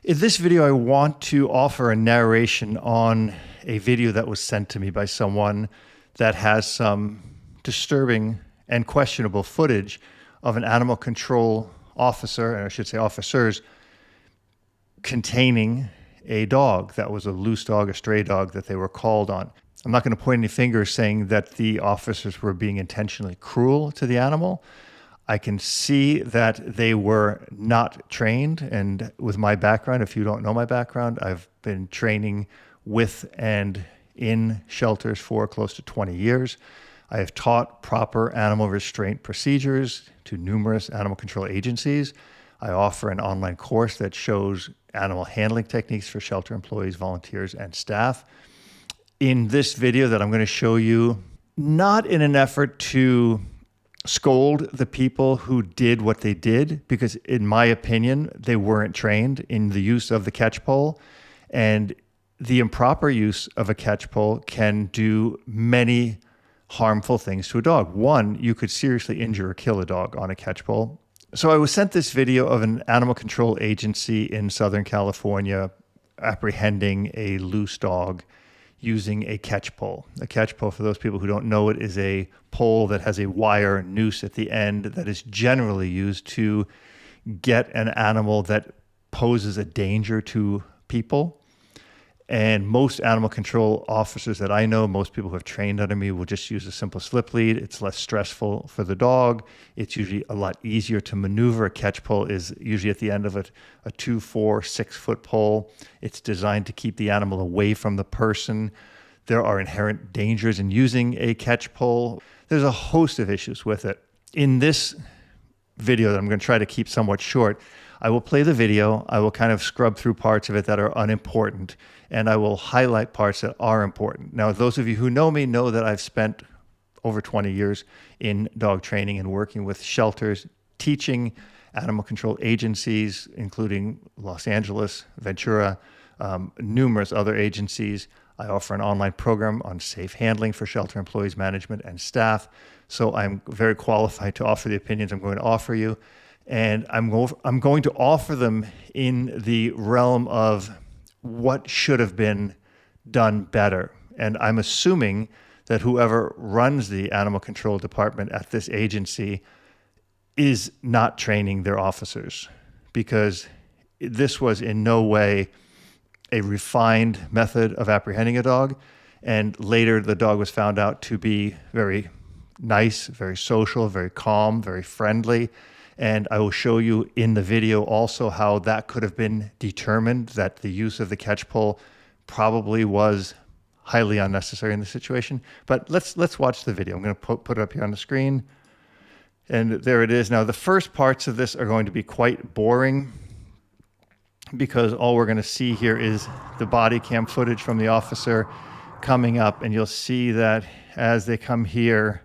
In this video, I want to offer a narration on a video that was sent to me by someone that has some disturbing and questionable footage of an animal control officer, and I should say officers, containing a dog that was a loose dog, a stray dog that they were called on. I'm not going to point any fingers saying that the officers were being intentionally cruel to the animal. I can see that they were not trained, and with my background, if you don't know my background, I've been training with and in shelters for close to 20 years. I have taught proper animal restraint procedures to numerous animal control agencies. I offer an online course that shows animal handling techniques for shelter employees, volunteers, and staff. In this video that I'm going to show you, not in an effort to scold the people who did what they did, because in my opinion, they weren't trained in the use of the catchpole, and the improper use of a catchpole can do many harmful things to a dog. One, you could seriously injure or kill a dog on a catchpole. So I was sent this video of an animal control agency in Southern California apprehending a loose dog using a catchpole. A catchpole, for those people who don't know it, is a pole that has a wire noose at the end that is generally used to get an animal that poses a danger to people. And most animal control officers that I know, most people who have trained under me, will just use a simple slip lead. It's less stressful for the dog. It's usually a lot easier to maneuver. A catchpole is usually at the end of a 2, 4, 6 foot pole. It's designed to keep the animal away from the person. There are inherent dangers in using a catchpole. There's a host of issues with it. In this video that I'm going to try to keep somewhat short, I will play the video. I will kind of scrub through parts of it that are unimportant, and I will highlight parts that are important. Now, those of you who know me know that I've spent over 20 years in dog training and working with shelters, teaching animal control agencies, including Los Angeles, Ventura, numerous other agencies. I offer an online program on safe handling for shelter employees, management, and staff. So I'm very qualified to offer the opinions I'm going to offer you. And I'm going to offer them in the realm of what should have been done better. And I'm assuming that whoever runs the animal control department at this agency is not training their officers, because this was in no way a refined method of apprehending a dog. And later the dog was found out to be very nice, very social, very calm, very friendly. And I will show you in the video also how that could have been determined, that the use of the catchpole probably was highly unnecessary in the situation. But let's watch the video. I'm going to put it up here on the screen. And there it is. Now, the first parts of this are going to be quite boring, because all we're going to see here is the body cam footage from the officer coming up. And you'll see that as they come here,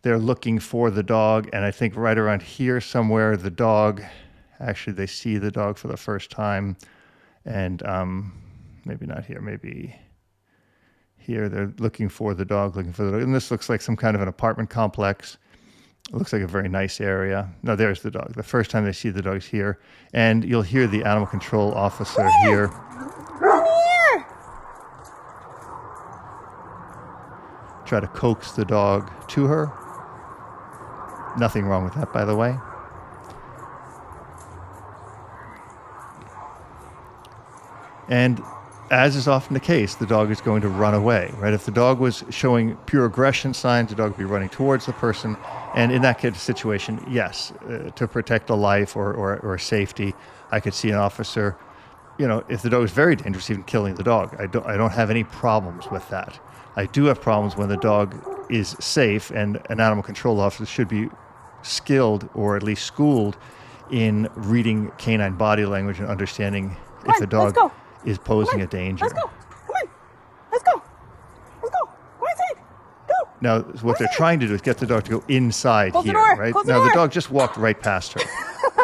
they're looking for the dog, and I think right around here somewhere, the dog, actually they see the dog for the first time, and maybe not here, maybe here, they're looking for the dog, and this looks like some kind of an apartment complex. It looks like a very nice area. No, there's the dog. The first time they see the dog's here, and you'll hear the animal control officer here. Try to coax the dog to her. Nothing wrong with that, by the way. And as is often the case, the dog is going to run away, right? If the dog was showing pure aggression signs, the dog would be running towards the person. And in that kind of situation, yes, to protect a life or safety, I could see an officer, if the dog is very dangerous, even killing the dog. I don't have any problems with that. I do have problems when the dog is safe, and an animal control officer should be skilled, or at least schooled, in reading canine body language and understanding if a dog is posing a danger. Let's go. Come on. Let's go. Let's go. Go inside. Go. Now, what they're trying to do is get the dog to go inside Close here, the door. right? Close Now, the the door. dog just walked right past her,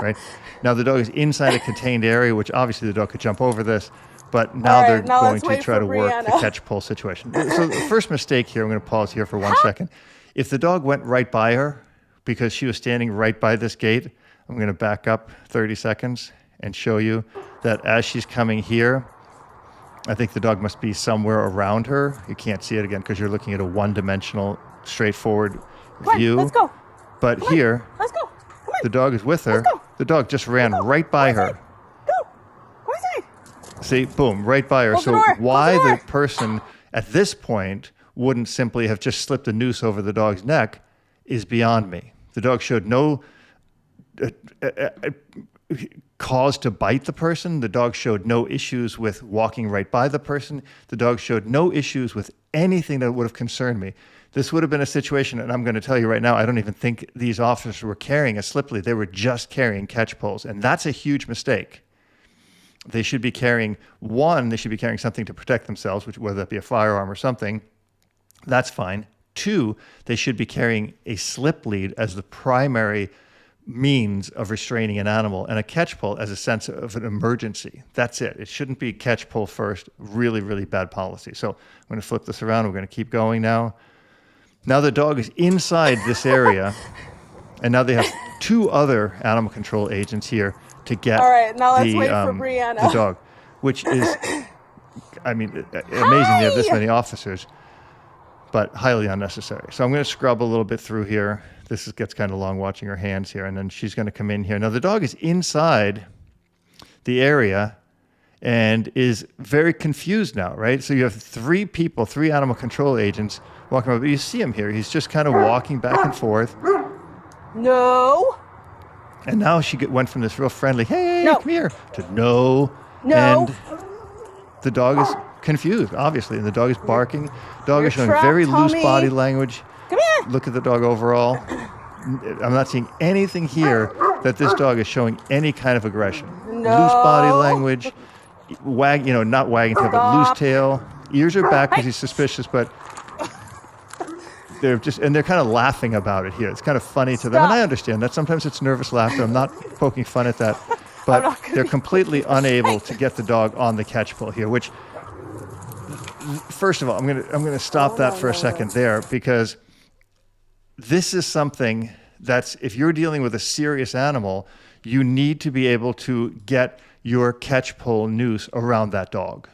right? Now, the dog is inside a contained area, which obviously the dog could jump over this, but now All right, they're now going let's to wait try for to work the Brianna. catch-pole situation. So the first mistake here, I'm going to pause here for 1 second. If the dog went right by her because she was standing right by this gate, I'm going to back up 30 seconds and show you that as she's coming here, I think the dog must be somewhere around her. You can't see it again because you're looking at a one-dimensional, straightforward view. Let's go. But Come here, on. Let's go. Come on. the dog is with her. Let's go. The dog just ran right by her. Go. Go inside. See, boom, right by her. Close the So door. why Close the the door. person at this point wouldn't simply have just slipped a noose over the dog's neck is beyond me. The dog showed no cause to bite the person. The dog showed no issues with walking right by the person. The dog showed no issues with anything that would have concerned me. This would have been a situation, and I'm going to tell you right now, I don't even think these officers were carrying a slip lead. They were just carrying catch poles, and that's a huge mistake. They should be carrying, they should be carrying something to protect themselves, whether that be a firearm or something. That's fine. 2, they should be carrying a slip lead as the primary means of restraining an animal, and a catch pole as a sense of an emergency. That's it. It shouldn't be catch pole first. Really, really bad policy. So I'm going to flip this around. We're going to keep going now. Now the dog is inside this area, and now they have 2 other animal control agents here to get All right, now let's wait for Brianna. the dog, which is, I mean, amazing they have this many officers, but highly unnecessary. So I'm going to scrub a little bit through here. This gets kind of long watching her hands here, and then she's going to come in here. Now the dog is inside the area and is very confused now, right? So you have 3 people, 3 animal control agents walking around, but you see him here. He's just kind of walking back and forth. No. And now she went from this real friendly, hey, No. come here, to no. No. And the dog is confused, obviously, and the dog is barking. Dog is showing trapped, very loose Tommy. body language. Come here. Look at the dog overall. I'm not seeing anything here that this dog is showing any kind of aggression. No. Loose body language, not wagging tail, but loose tail. Ears are back because he's suspicious, but they're kind of laughing about it here. It's kind of funny to them, and I understand that. Sometimes it's nervous laughter. I'm not poking fun at that, but they're completely unable to get the dog on the catch pole here, which, first of all, I'm gonna stop that for a second there, because this is something that's, if you're dealing with a serious animal, you need to be able to get your catch pole noose around that dog,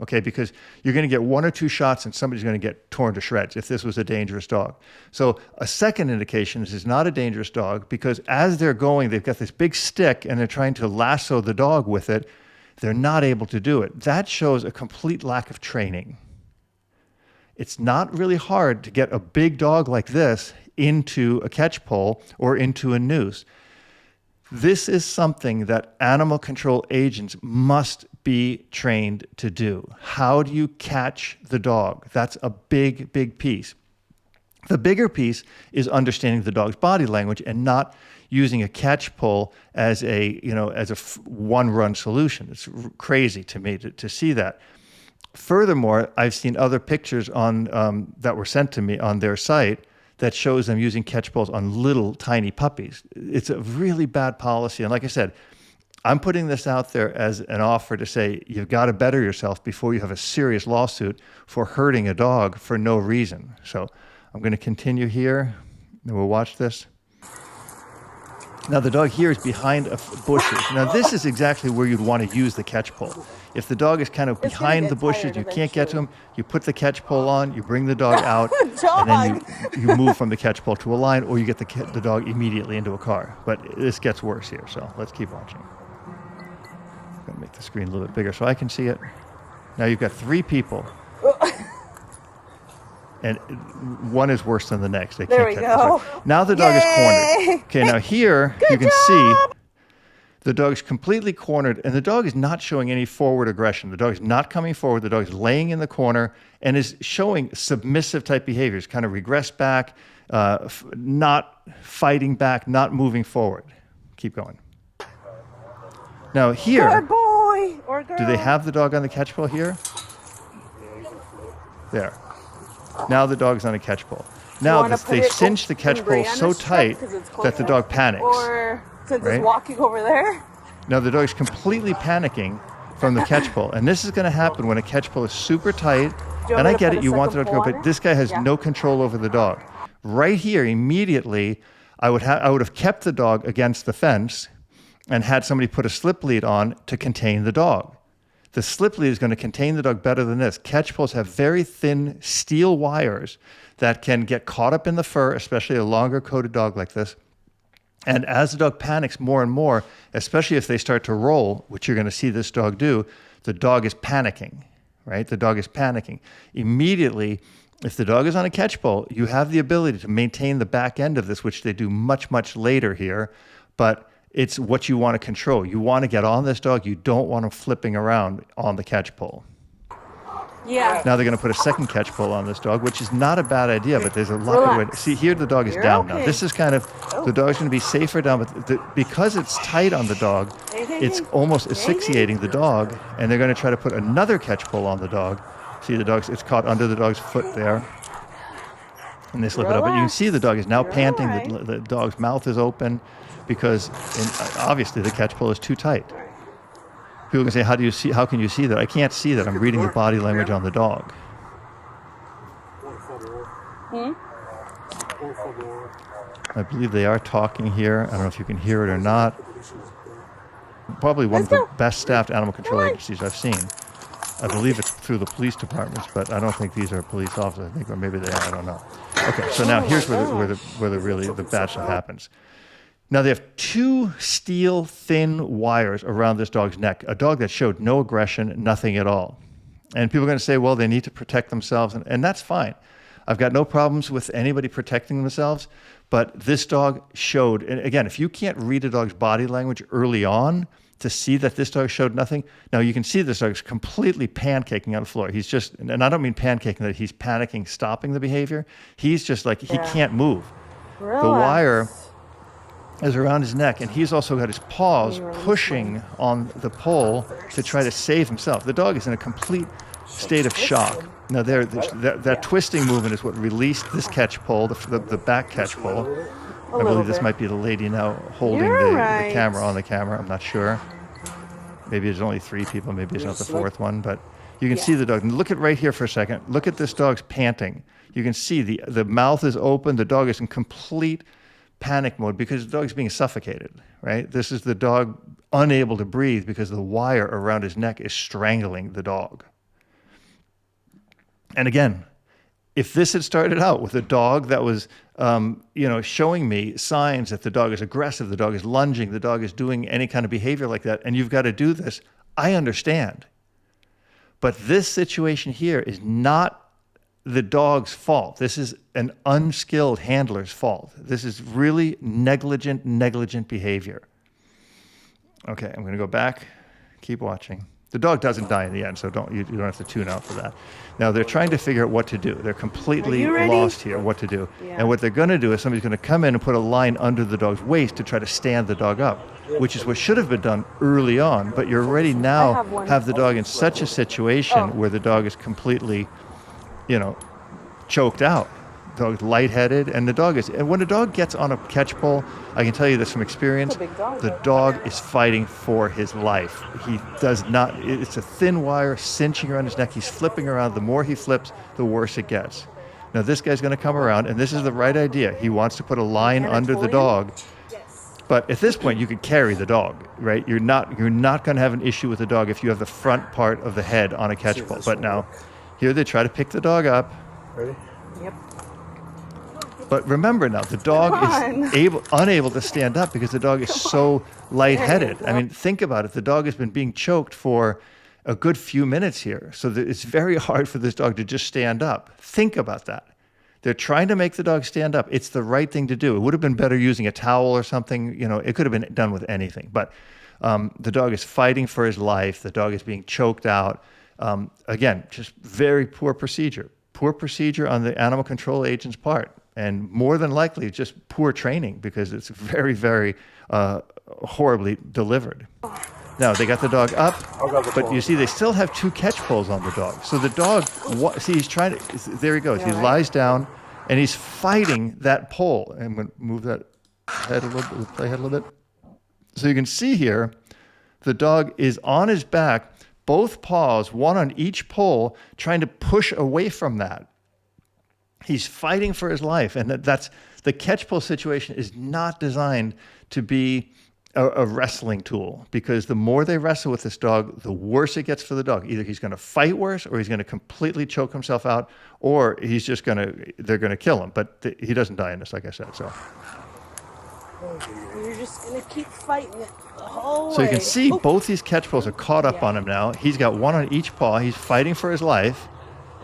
okay? Because you're going to get 1 or 2 shots and somebody's going to get torn to shreds if this was a dangerous dog. So a second indication is it's not a dangerous dog, because as they're going, they've got this big stick and they're trying to lasso the dog with it. They're not able to do it. That shows a complete lack of training. It's not really hard to get a big dog like this into a catch pole or into a noose. This is something that animal control agents must be trained to do. How do you catch the dog? That's a big, big piece. The bigger piece is understanding the dog's body language and not using a catch pole as a one-run solution. It's crazy to me to see that. Furthermore, I've seen other pictures on that were sent to me on their site that shows them using catch poles on little tiny puppies. It's a really bad policy. And like I said, I'm putting this out there as an offer to say, you've got to better yourself before you have a serious lawsuit for hurting a dog for no reason. So I'm going to continue here, and we'll watch this. Now the dog here is behind bushes. Now this is exactly where you'd want to use the catch pole. If the dog is kind of behind the bushes, you can't get to him, you put the catch pole on, you bring the dog out, and then you move from the catch pole to a line, or you get the dog immediately into a car. But this gets worse here, so let's keep watching. I'm going to make the screen a little bit bigger so I can see it. Now you've got 3 people, and one is worse than the next. They There can't we get go. this one. Now the dog is cornered. Okay, now here you can see the dog's completely cornered, and the dog is not showing any forward aggression. The dog is not coming forward. The dog is laying in the corner and is showing submissive type behaviors, kind of regress back, not fighting back, not moving forward. Keep going. Now here, Good boy or girl. do they have the dog on the catch pole here? There. Now the dog's on a catch pole. Now they've cinched the catch pole so tight that the dog panics. Or since right? it's walking over there. Now the dog's completely panicking from the catch pole. And this is going to happen when a catch pole is super tight. And I get it, you want the dog to go, but this guy has no control over the dog. Right here, immediately, I would have kept the dog against the fence, and had somebody put a slip lead on to contain the dog. The slip lead is going to contain the dog better than this. Catchpoles have very thin steel wires that can get caught up in the fur, especially a longer coated dog like this. And as the dog panics more and more, especially if they start to roll, which you're going to see this dog do, the dog is panicking, right? The dog is panicking. Immediately, if the dog is on a catchpole, you have the ability to maintain the back end of this, which they do much, much later here, but it's what you want to control. You want to get on this dog. You don't want them flipping around on the catchpole. Yeah. Now they're going to put a second catchpole on this dog, which is not a bad idea, but there's a lot of way. See, here the dog is down now. This is kind of, the dog's going to be safer down, but because it's tight on the dog, it's almost asphyxiating the dog, and they're going to try to put another catchpole on the dog. See, the dog's, it's caught under the dog's foot there. And they slip it up. But you can see the dog is now panting. The dog's mouth is open because obviously the catchpole is too tight. People can say, how can you see that? I can't see that. I'm reading the body language on the dog. I believe they are talking here. I don't know if you can hear it or not. Probably one of the best staffed animal control agencies I've seen. I believe it's through the police departments, but I don't think these are police officers. I think, or maybe they are. I don't know. Okay, so now here's where the bad stuff happens. Now they have two steel thin wires around this dog's neck. A dog that showed no aggression, nothing at all. And people are going to say, well, they need to protect themselves, and that's fine. I've got no problems with anybody protecting themselves, but this dog showed, and again, if you can't read a dog's body language early on to see that this dog showed nothing, now you can see this dog's completely pancaking on the floor. He's just, and I don't mean pancaking that he's panicking, stopping the behavior. He's just like, he can't move. Relax. The wire is around his neck, and he's also got his paws pushing on the pole to try to save himself. The dog is in a complete state of shock. Now that twisting movement is what released this catchpole, the back catchpole. I believe this might be the lady now holding the camera on the camera. I'm not sure. Maybe there's only 3 people. Maybe it's not the 4th one. But you can see the dog. And look at right here for a second. Look at this dog's panting. You can see the mouth is open. The dog is in complete panic mode because the dog's being suffocated, right? This is the dog unable to breathe because the wire around his neck is strangling the dog. And again, if this had started out with a dog that was, showing me signs that the dog is aggressive, the dog is lunging, the dog is doing any kind of behavior like that, and you've got to do this, I understand. But this situation here is not the dog's fault. This is an unskilled handler's fault. This is really negligent behavior. Okay, I'm going to go back. Keep watching. The dog doesn't die in the end, so you don't have to tune out for that. Now, they're trying to figure out what to do. They're completely lost here, what to do. Yeah. And what they're going to do is somebody's going to come in and put a line under the dog's waist to try to stand the dog up, which is what should have been done early on. But you're already now have the dog in such a situation where the dog is completely, choked out. The dog's lightheaded, and and when a dog gets on a catchpole, I can tell you this from experience, the dog is fighting for his life. He does not, it's a thin wire cinching around his neck. He's flipping around. The more he flips, the worse it gets. Now this guy's going to come around, and this is the right idea. He wants to put a line under the dog. But at this point, you could carry the dog, right? You're not going to have an issue with the dog if you have the front part of the head on a catchpole. But now, here they try to pick the dog up. Ready? Yep. But remember now, the dog is unable to stand up because the dog is so lightheaded. I mean, think about it. The dog has been being choked for a good few minutes here. So it's very hard for this dog to just stand up. Think about that. They're trying to make the dog stand up. It's the right thing to do. It would have been better using a towel or something. It could have been done with anything. But the dog is fighting for his life. The dog is being choked out. Again, just very poor procedure. Poor procedure on the animal control agent's part. And more than likely, just poor training because it's very, very horribly delivered. Now, they got the dog up, but you see they still have 2 catchpoles on the dog. So the dog, he's trying to, there he goes. He lies down, and he's fighting that pole. I'm going to move that head a little bit, play head a little bit. So you can see here, the dog is on his back, both paws, one on each pole, trying to push away from that. He's fighting for his life, and that's the catchpole situation is not designed to be a wrestling tool, because the more they wrestle with this dog, the worse it gets for the dog. Either he's going to fight worse, or he's going to completely choke himself out, or they're going to kill him. But he doesn't die in this, like I said. So You're just gonna keep fighting it the whole way. So you can see both these catchpoles are caught up on him now. He's got one on each paw. He's fighting for his life.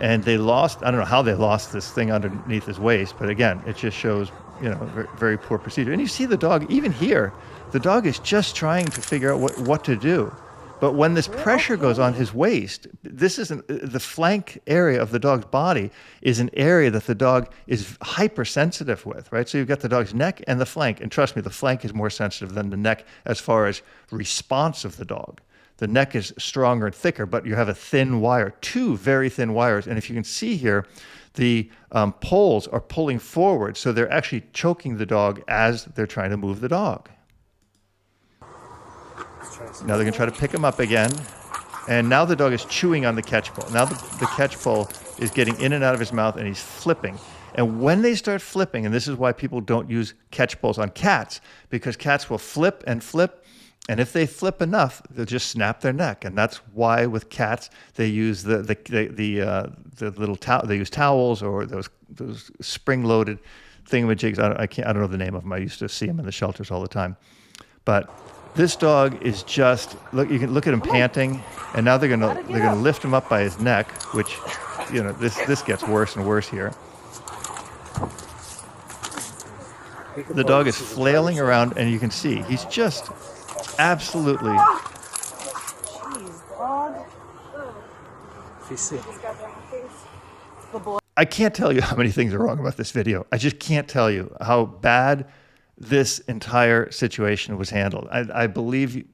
And they lost, I don't know how they lost this thing underneath his waist, but again, it just shows, very, very poor procedure. And you see the dog, even here, the dog is just trying to figure out what to do. But when this pressure goes on his waist, this isn't, the flank area of the dog's body is an area that the dog is hypersensitive with, right? So you've got the dog's neck and the flank. And trust me, the flank is more sensitive than the neck as far as response of the dog. The neck is stronger and thicker, but you have a thin wire, two very thin wires. And if you can see here, the poles are pulling forward. So they're actually choking the dog as they're trying to move the dog. Now they're going to try to pick him up again. And now the dog is chewing on the catchpole. Now the catchpole is getting in and out of his mouth, and he's flipping. And when they start flipping, and this is why people don't use catchpoles on cats, because cats will flip and flip. And if they flip enough, they'll just snap their neck. And that's why with cats, they use the little towel. They use towels or those spring-loaded thingamajigs. I don't know the name of them. I used to see them in the shelters all the time. But this dog is just, look. You can look at him panting, and now they're gonna lift him up by his neck, which, this gets worse and worse here. The dog is flailing around, and you can see he's just absolutely. Jeez, dog. I can't tell you how many things are wrong about this video. I just can't tell you how bad this entire situation was handled. I believe,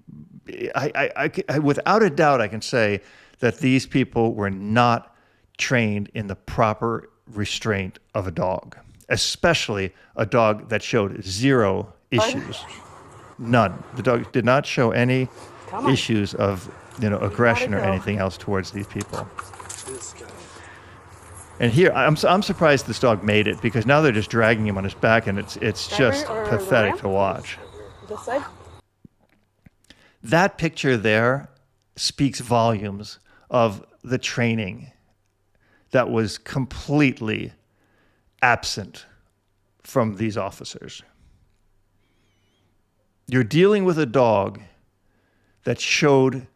I without a doubt, I can say that these people were not trained in the proper restraint of a dog, especially a dog that showed zero issues. None. The dog did not show any issues of, aggression or anything else towards these people. And here, I'm surprised this dog made it, because now they're just dragging him on his back, and it's just pathetic to watch. This side? That picture there speaks volumes of the training that was completely absent from these officers. You're dealing with a dog that showed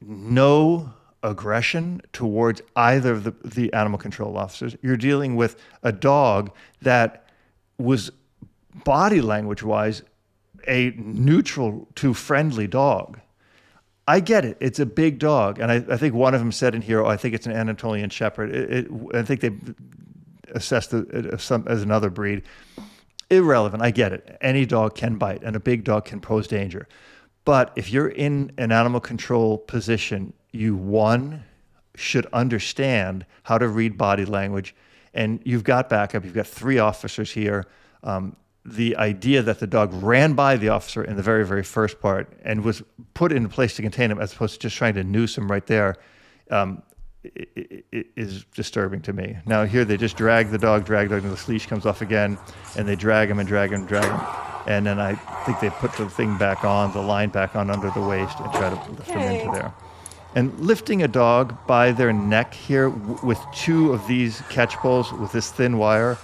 no aggression towards either of the animal control officers. You're dealing with a dog that was, body language-wise, a neutral to friendly dog. I get it. It's a big dog. And I think one of them said in here, I think it's an Anatolian Shepherd. I think they assessed it as another breed. Irrelevant. I get it. Any dog can bite, and a big dog can pose danger. But if you're in an animal control position, you, one, should understand how to read body language, and you've got backup. You've got 3 officers here. The idea that the dog ran by the officer in the very, very first part and was put in place to contain him, as opposed to just trying to noose him right there, it is disturbing to me. Now here they just drag the dog, and the leash comes off again, and they drag him. And then I think they put the thing back on, the line back on under the waist, and try to lift him into there. And lifting a dog by their neck here with 2 of these catchpoles with this thin wire,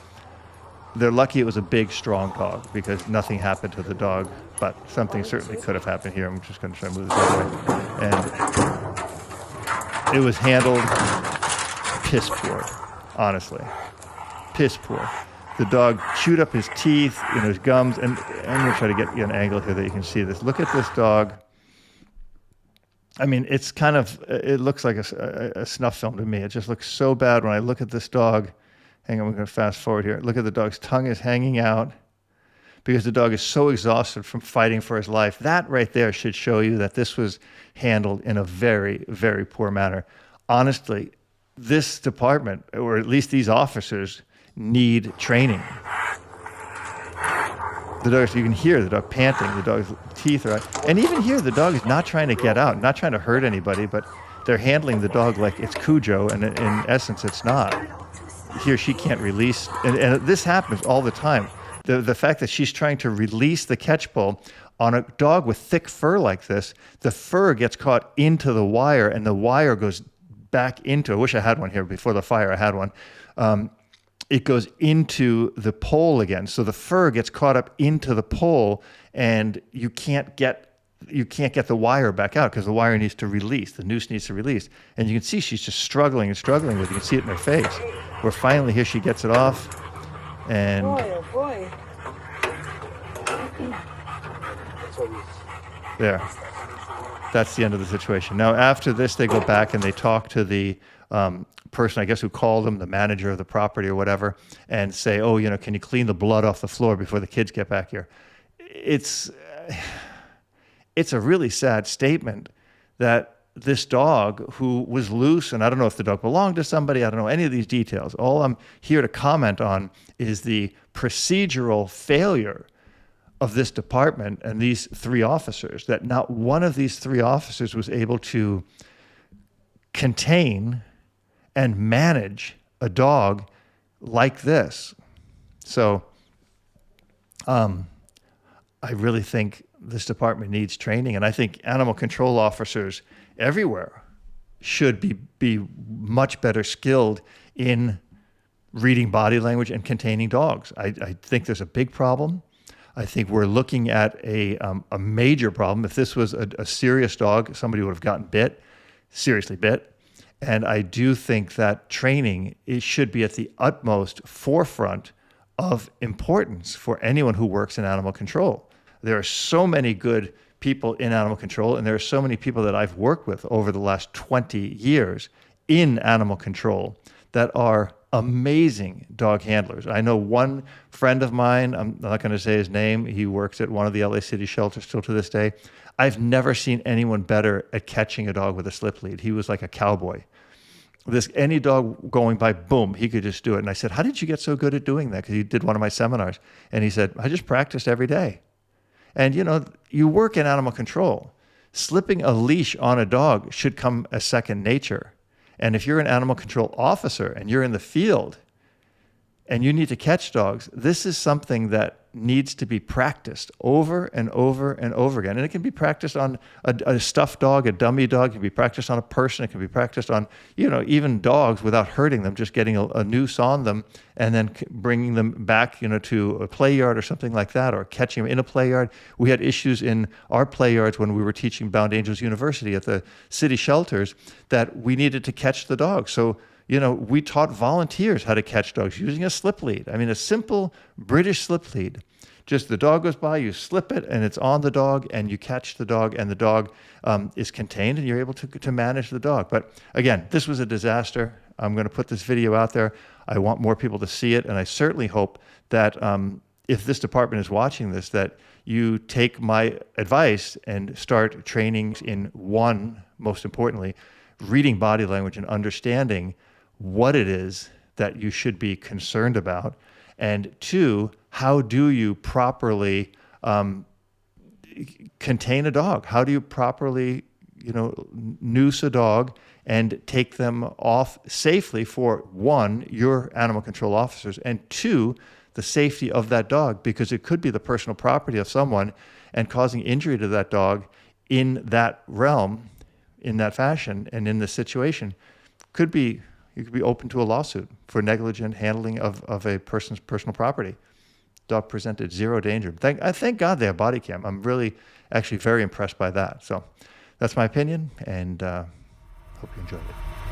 they're lucky it was a big, strong dog, because nothing happened to the dog, but something certainly could have happened here. I'm just going to try to move this out of the way. And it was handled piss poor, honestly. Piss poor. The dog chewed up his teeth, his gums, and I'm going to try to get you an angle here that you can see this. Look at this dog. I mean, it's kind of, it looks like a snuff film to me. It just looks so bad when I look at this dog. Hang on, we're going to fast forward here. Look at the dog's tongue is hanging out because the dog is so exhausted from fighting for his life. That right there should show you that this was handled in a very, very poor manner. Honestly, this department, or at least these officers, need training. The dog, you can hear the dog panting, the dog's teeth are out. And even here, the dog is not trying to get out, not trying to hurt anybody, but they're handling the dog like it's Cujo, and in essence, it's not. Here, she can't release, and this happens all the time. The fact that she's trying to release the catchpole, On a dog with thick fur like this, the fur gets caught into the wire and the wire goes back into, I wish I had one here before the fire, I had one. It goes into the pole again. So the fur gets caught up into the pole and you can't get the wire back out because the wire needs to release. The noose needs to release. And you can see she's just struggling and struggling with it. You can see it in her face. Where finally here she gets it off. And Boy, oh boy. there. That's the end of the situation. Now, after this, they go back and they talk to the person, I guess, who called them, the manager of the property or whatever, and say, oh, can you clean the blood off the floor before the kids get back here? It's a really sad statement that this dog who was loose, and I don't know if the dog belonged to somebody, I don't know any of these details. All I'm here to comment on is the procedural failure of this department and these three officers, that not one of these three officers was able to contain and manage a dog like this. So I really think this department needs training, and I think animal control officers everywhere should be much better skilled in reading body language and containing dogs. I think there's a big problem. I think we're looking at a major problem. If this was a serious dog, somebody would have gotten seriously bit. And I do think that training, it should be at the utmost forefront of importance for anyone who works in animal control. There are so many good people in animal control, and there are so many people that I've worked with over the last 20 years in animal control that are amazing dog handlers. I know one friend of mine, I'm not going to say his name, he works at one of the LA City shelters still to this day. I've never seen anyone better at catching a dog with a slip lead. He was like a cowboy. Any dog going by, boom, he could just do it. And I said, how did you get so good at doing that? Because he did one of my seminars. And he said, I just practiced every day. And you work in animal control. Slipping a leash on a dog should come as second nature. And if you're an animal control officer and you're in the field and you need to catch dogs, this is something that needs to be practiced over and over and over again. And it can be practiced on a stuffed dog, a dummy dog. It can be practiced on a person. It can be practiced on, even dogs without hurting them, just getting a noose on them and then bringing them back, to a play yard or something like that, or catching them in a play yard. We had issues in our play yards when we were teaching Bound Angels University at the city shelters that we needed to catch the dogs. So we taught volunteers how to catch dogs using a slip lead. I mean, a simple British slip lead. Just the dog goes by, you slip it, and it's on the dog, and you catch the dog, and the dog is contained, and you're able to manage the dog. But again, this was a disaster. I'm going to put this video out there. I want more people to see it, and I certainly hope that if this department is watching this, that you take my advice and start training in one, most importantly, reading body language and understanding what it is that you should be concerned about, and two, how do you properly contain a dog? How do you properly, noose a dog and take them off safely for, one, your animal control officers, and two, the safety of that dog, because it could be the personal property of someone and causing injury to that dog in that realm, in that fashion, and in this situation you could be open to a lawsuit for negligent handling of a person's personal property. Dog presented zero danger. Thank God they have Bodycam. I'm really actually very impressed by that. So that's my opinion, and hope you enjoyed it.